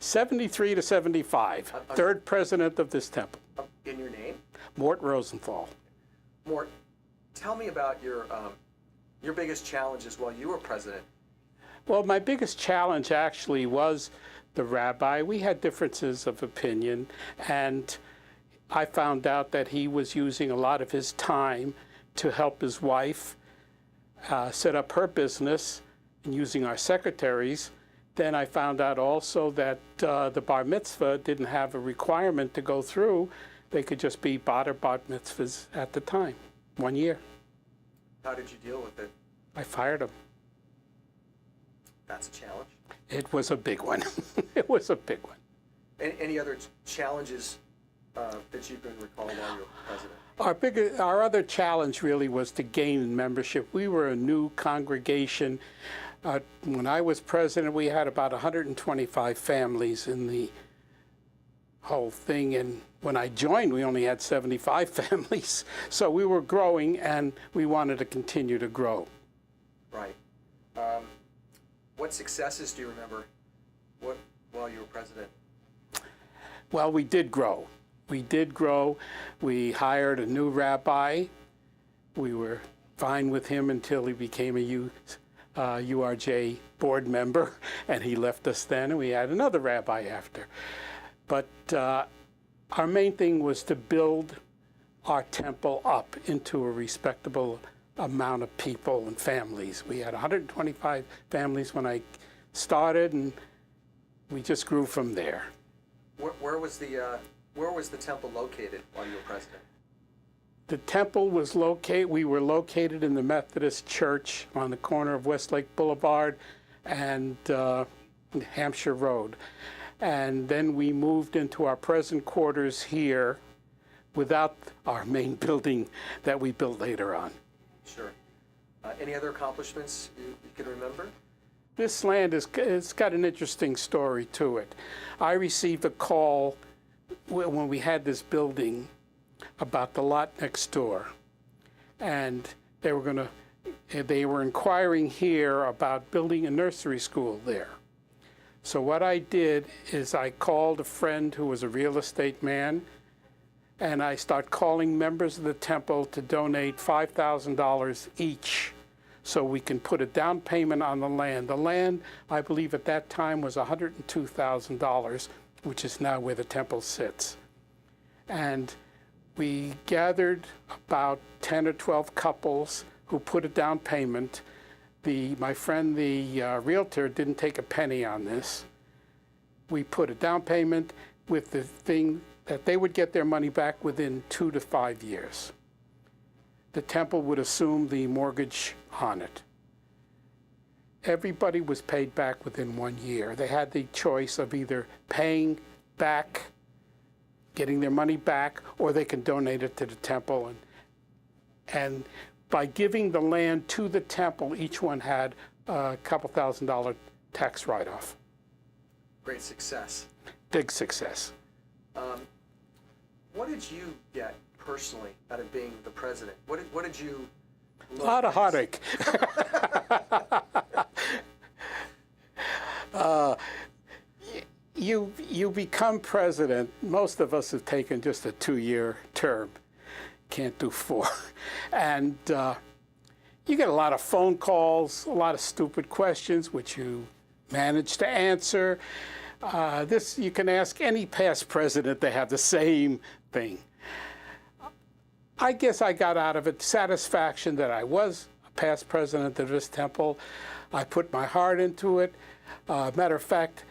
73 to 75, third president of this temple. In your name? Mort Rosenthal. Mort, tell me about your biggest challenges while you were president. Well, my biggest challenge actually was the rabbi. We had differences of opinion, and I found out that he was using a lot of his time to help his wife set up her business and using our secretaries. Then I found out also that the bar mitzvah didn't have a requirement to go through. They could just be bat or bat mitzvahs at the time, 1 year. How did you deal with it? I fired him. That's a challenge. It was a big one. It was a big one. Any other challenges that you can recall while you were president? Our other challenge really was to gain membership. We were a new congregation. When I was president, we had about 125 families in the whole thing, and when I joined, we only had 75 families. So we were growing, and we wanted to continue to grow. Right. What successes do you remember while you were president? Well, we did grow. We did grow. We hired a new rabbi. We were fine with him until he became a URJ board member, and he left us then, and we had another rabbi after. But our main thing was to build our temple up into a respectable amount of people and families. We had 125 families when I started, and we just grew from there. Where was the temple located while you were president? The temple was we were located in the Methodist Church on the corner of Westlake Boulevard and Hampshire Road. And then we moved into our present quarters here without our main building that we built later on. Sure. Any other accomplishments you can remember? This land it's got an interesting story to it. I received a call when we had this building about the lot next door, and they were inquiring here about building a nursery school there. So what I did is I called a friend who was a real estate man, and I started calling members of the temple to donate $5,000 each so we can put a down payment on the land. The land, I believe at that time, was $102,000, which is now where the temple sits. And we gathered about 10 or 12 couples who put a down payment. My friend, the realtor, didn't take a penny on this. We put a down payment with the thing that they would get their money back within 2 to 5 years. The temple would assume the mortgage on it. Everybody was paid back within 1 year. They had the choice of either paying back, getting their money back, or they can donate it to the temple. And by giving the land to the temple, each one had a couple $1,000 tax write-off. Great success. Big success. What did you get personally out of being the president? What did you A lot of heartache. You become president. Most of us have taken just a 2-year term. Can't do 4. And you get a lot of phone calls, a lot of stupid questions, which you manage to answer. You can ask any past president, they have the same thing. I guess I got out of it satisfaction that I was a past president of this temple. I put my heart into it. Matter of fact,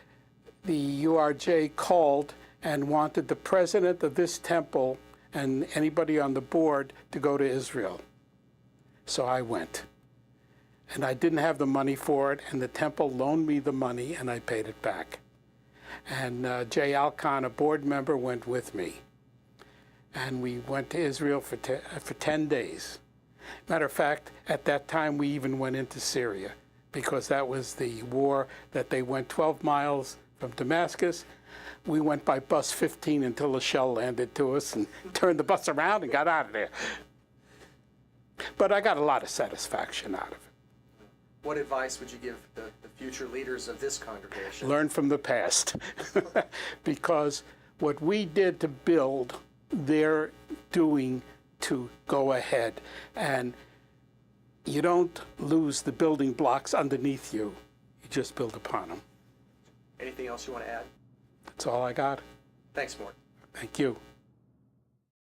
the URJ called and wanted the president of this temple and anybody on the board to go to Israel. So I went. And I didn't have the money for it, and the temple loaned me the money, and I paid it back. And Jay Alcon, a board member, went with me. And we went to Israel for 10 days. Matter of fact, at that time, we even went into Syria, because that was the war that they went 12 miles from Damascus. We went by bus 15 until a shell landed to us and turned the bus around and got out of there. But I got a lot of satisfaction out of it. What advice would you give the future leaders of this congregation? Learn from the past. Because what we did to build, they're doing to go ahead. And you don't lose the building blocks underneath you. You just build upon them. Anything else you want to add? That's all I got. Thanks, Mort. Thank you.